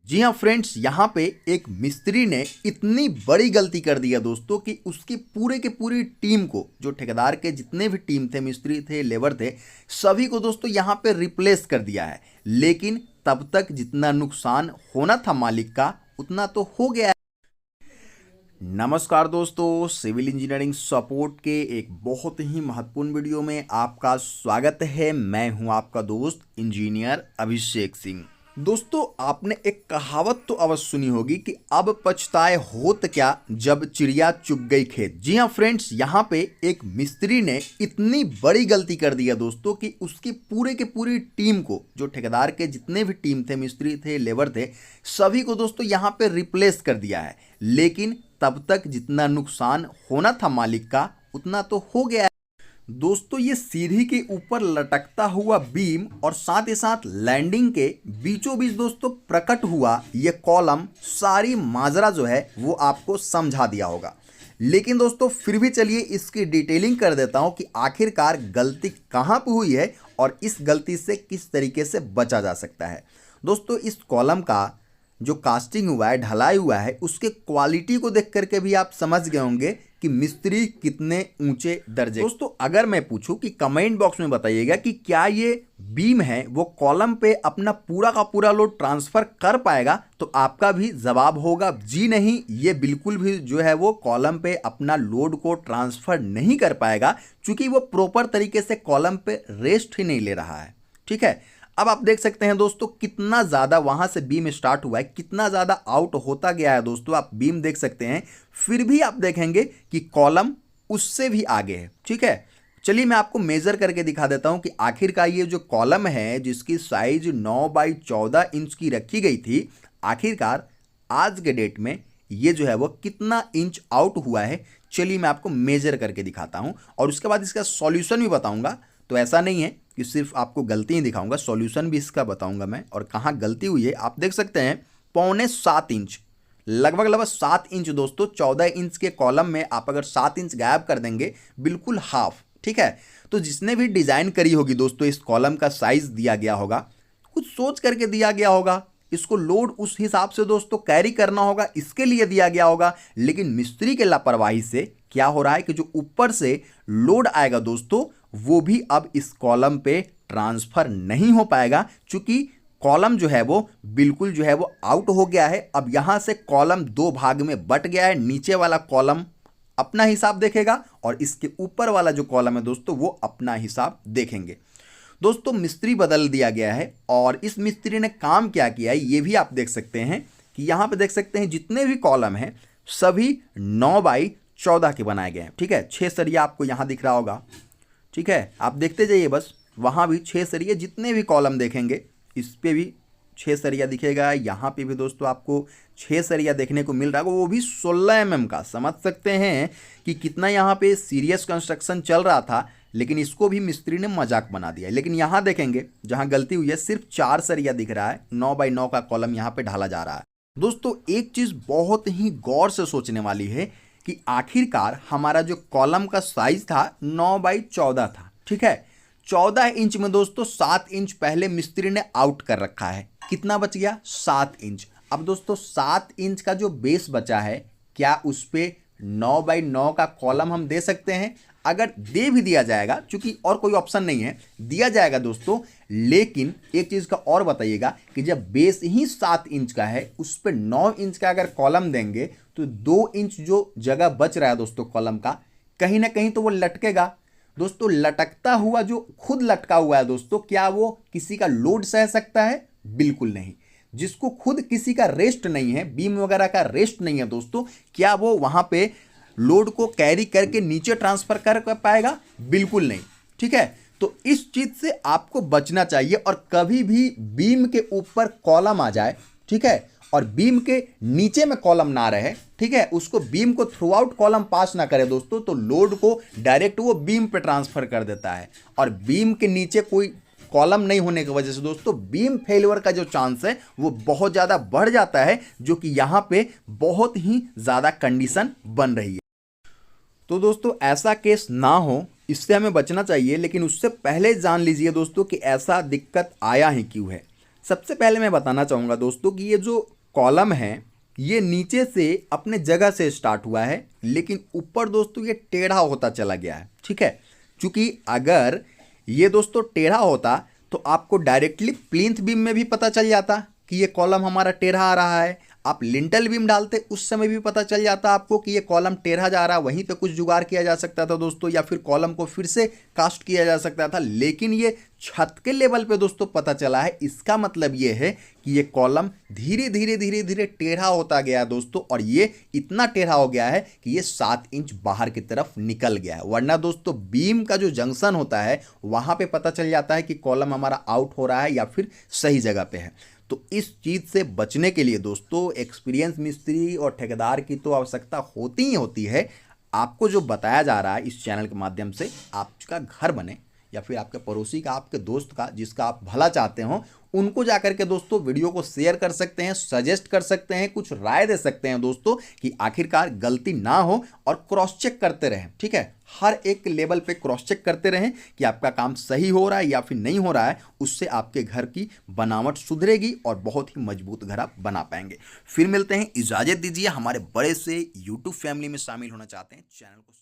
जी हाँ फ्रेंड्स, यहाँ पे एक मिस्त्री ने इतनी बड़ी गलती कर दी है दोस्तों कि उसकी पूरे के पूरी टीम को, जो ठेकेदार के जितने भी टीम थे, मिस्त्री थे, लेबर थे, सभी को दोस्तों यहाँ पे रिप्लेस कर दिया है। लेकिन तब तक जितना नुकसान होना था मालिक का, उतना तो हो गया है। नमस्कार दोस्तों, सिविल इंजीनियरिंग सपोर्ट के एक बहुत ही महत्वपूर्ण वीडियो में आपका स्वागत है। मैं हूं आपका दोस्त इंजीनियर अभिषेक सिंह। दोस्तों, आपने एक कहावत तो अवश्य सुनी होगी कि अब पछताए होत क्या जब चिड़िया चुग गई खेत। जी हाँ फ्रेंड्स, यहाँ पे एक मिस्त्री ने इतनी बड़ी गलती कर दी है दोस्तों कि उसकी पूरे के पूरी टीम को, जो ठेकेदार के जितने भी टीम थे, मिस्त्री थे, लेबर थे, सभी को दोस्तों यहाँ पे रिप्लेस कर दिया है। लेकिन तब तक जितना नुकसान होना था मालिक का, उतना तो हो गया है। दोस्तों, ये सीढ़ी के ऊपर लटकता हुआ बीम और साथ ही साथ लैंडिंग के बीचों बीच दोस्तों प्रकट हुआ ये कॉलम, सारी माजरा जो है वो आपको समझा दिया होगा। लेकिन दोस्तों फिर भी चलिए इसकी डिटेलिंग कर देता हूं कि आखिरकार गलती कहां पे हुई है और इस गलती से किस तरीके से बचा जा सकता है। दोस्तों, इस कॉलम का जो कास्टिंग हुआ है, ढलाई हुआ है, उसके क्वालिटी को देख करके भी आप समझ गए होंगे कि मिस्त्री कितने ऊंचे दर्जे। दोस्तों, अगर मैं पूछूं कि कमेंट बॉक्स में बताइएगा कि क्या ये बीम है वो कॉलम पे अपना पूरा का पूरा लोड ट्रांसफर कर पाएगा, तो आपका भी जवाब होगा जी नहीं, ये बिल्कुल भी जो है वो कॉलम पे अपना लोड को ट्रांसफर नहीं कर पाएगा, क्योंकि वो प्रॉपर तरीके से कॉलम पे रेस्ट ही नहीं ले रहा है। ठीक है, अब आप देख सकते हैं दोस्तों कितना ज़्यादा वहाँ से बीम स्टार्ट हुआ है, कितना ज़्यादा आउट होता गया है। दोस्तों आप बीम देख सकते हैं, फिर भी आप देखेंगे कि कॉलम उससे भी आगे है। ठीक है, चलिए मैं आपको मेज़र करके दिखा देता हूं कि आखिरकार ये जो कॉलम है जिसकी साइज 9 बाई 14 इंच की रखी गई थी, आखिरकार आज के डेट में ये जो है वो कितना इंच आउट हुआ है। चलिए मैं आपको मेज़र करके दिखाता हूँ और उसके बाद इसका सॉल्यूशन भी बताऊँगा। तो ऐसा नहीं है कि सिर्फ आपको गलती ही दिखाऊंगा, सॉल्यूशन भी इसका बताऊंगा मैं और कहाँ गलती हुई है। आप देख सकते हैं 6.25 इंच, लगभग 7 इंच दोस्तों। 14 इंच के कॉलम में आप अगर 7 इंच गायब कर देंगे, बिल्कुल हाफ। ठीक है, तो जिसने भी डिज़ाइन करी होगी दोस्तों, इस कॉलम का साइज दिया गया होगा, कुछ सोच करके दिया गया होगा, इसको लोड उस हिसाब से दोस्तों कैरी करना होगा, इसके लिए दिया गया होगा। लेकिन मिस्त्री के लापरवाही से क्या हो रहा है कि जो ऊपर से लोड आएगा दोस्तों, वो भी अब इस कॉलम पे ट्रांसफर नहीं हो पाएगा, क्योंकि कॉलम जो है वो बिल्कुल जो है वो आउट हो गया है। अब यहां से कॉलम 2 भाग में बट गया है। नीचे वाला कॉलम अपना हिसाब देखेगा और इसके ऊपर वाला जो कॉलम है दोस्तों वो अपना हिसाब देखेंगे। दोस्तों, मिस्त्री बदल दिया गया है और इस मिस्त्री ने काम क्या किया है ये भी आप देख सकते हैं कि यहाँ पे देख सकते हैं जितने भी कॉलम हैं सभी 9 बाई 14 के बनाए गए हैं। ठीक है, 6 सरिया आपको यहाँ दिख रहा होगा। ठीक है, आप देखते जाइए बस, वहाँ भी 6 सरिया, जितने भी कॉलम देखेंगे इस पे भी 6 सरिया दिखेगा। यहाँ पे भी दोस्तों आपको 6 सरिया देखने को मिल रहा है, वो भी 16 mm का। समझ सकते हैं कि कितना यहाँ पे सीरियस कंस्ट्रक्शन चल रहा था, लेकिन इसको भी मिस्त्री ने मजाक बना दिया। लेकिन यहाँ देखेंगे जहाँ गलती हुई है, सिर्फ 4 सरिया दिख रहा है, 9 बाई 9 का कॉलम यहाँ पे ढाला जा रहा है। दोस्तों, एक चीज़ बहुत ही गौर से सोचने वाली है कि आखिरकार हमारा जो कॉलम का साइज था 9 बाई 14 था। ठीक है, 14 इंच में दोस्तों 7 इंच पहले मिस्त्री ने आउट कर रखा है। कितना बच गया? 7 इंच। अब दोस्तों 7 इंच का जो बेस बचा है, क्या उस पे 9 बाई 9 का कॉलम हम दे सकते हैं? अगर दे भी दिया जाएगा, क्योंकि और कोई ऑप्शन नहीं है, दिया जाएगा दोस्तों। लेकिन एक चीज़ का और बताइएगा कि जब बेस ही 7 इंच का है, उस पर 9 इंच का अगर कॉलम देंगे तो 2 इंच जो जगह बच रहा है दोस्तों कॉलम का, कहीं ना कहीं तो वो लटकेगा। दोस्तों, लटकता हुआ जो खुद लटका हुआ है दोस्तों, क्या वो किसी का लोड सह सकता है? बिल्कुल नहीं। जिसको खुद किसी का रेस्ट नहीं है, बीम वगैरह का रेस्ट नहीं है दोस्तों, क्या वो वहां पे लोड को कैरी करके नीचे ट्रांसफर कर पाएगा? बिल्कुल नहीं। ठीक है, तो इस चीज से आपको बचना चाहिए और कभी भी बीम के ऊपर कॉलम आ जाए, ठीक है, और बीम के नीचे में कॉलम ना रहे, ठीक है, उसको बीम को थ्रू आउट कॉलम पास ना करे दोस्तों, तो लोड को डायरेक्ट वो बीम पे ट्रांसफर कर देता है। और बीम के नीचे कोई कॉलम नहीं होने की वजह से दोस्तों बीम फेलियर का जो चांस है वो बहुत ज़्यादा बढ़ जाता है, जो कि यहाँ पे बहुत ही ज़्यादा कंडीशन बन रही है। तो दोस्तों ऐसा केस ना हो, इससे हमें बचना चाहिए। लेकिन उससे पहले जान लीजिए दोस्तों कि ऐसा दिक्कत आया ही क्यों है। सबसे पहले मैं बताना चाहूँगा दोस्तों कि ये जो कॉलम है ये नीचे से अपने जगह से स्टार्ट हुआ है, लेकिन ऊपर दोस्तों ये टेढ़ा होता चला गया है। ठीक है, क्योंकि अगर ये दोस्तों टेढ़ा होता तो आपको डायरेक्टली प्लिंथ बीम में भी पता चल जाता कि ये कॉलम हमारा टेढ़ा आ रहा है। आप लिंटल बीम डालते उस समय भी पता चल जाता आपको कि ये कॉलम टेढ़ा जा रहा है, वहीं पे कुछ जुगाड़ किया जा सकता था दोस्तों, या फिर कॉलम को फिर से कास्ट किया जा सकता था। लेकिन ये छत के लेवल पे दोस्तों पता चला है। इसका मतलब ये है कि ये कॉलम धीरे धीरे धीरे धीरे टेढ़ा होता गया है दोस्तों, और ये इतना टेढ़ा हो गया है कि ये 7 इंच बाहर की तरफ निकल गया है। वरना दोस्तों बीम का जो जंक्शन होता है वहां पे पता चल जाता है कि कॉलम हमारा आउट हो रहा है या फिर सही जगह पे है। तो इस चीज़ से बचने के लिए दोस्तों एक्सपीरियंस मिस्त्री और ठेकेदार की तो आवश्यकता होती ही होती है। आपको जो बताया जा रहा है इस चैनल के माध्यम से, आपका घर बने या फिर आपके पड़ोसी का, आपके दोस्त का, जिसका आप भला चाहते हो, उनको जाकर के दोस्तों वीडियो को शेयर कर सकते हैं, सजेस्ट कर सकते हैं, कुछ राय दे सकते हैं दोस्तों कि आखिरकार गलती ना हो, और क्रॉस चेक करते रहें। ठीक है, हर एक लेवल पे क्रॉस चेक करते रहें कि आपका काम सही हो रहा है या फिर नहीं हो रहा है। उससे आपके घर की बनावट सुधरेगी और बहुत ही मजबूत घर आप बना पाएंगे। फिर मिलते हैं, इजाजत दीजिए। हमारे बड़े से यूट्यूब फैमिली में शामिल होना चाहते हैं, चैनल को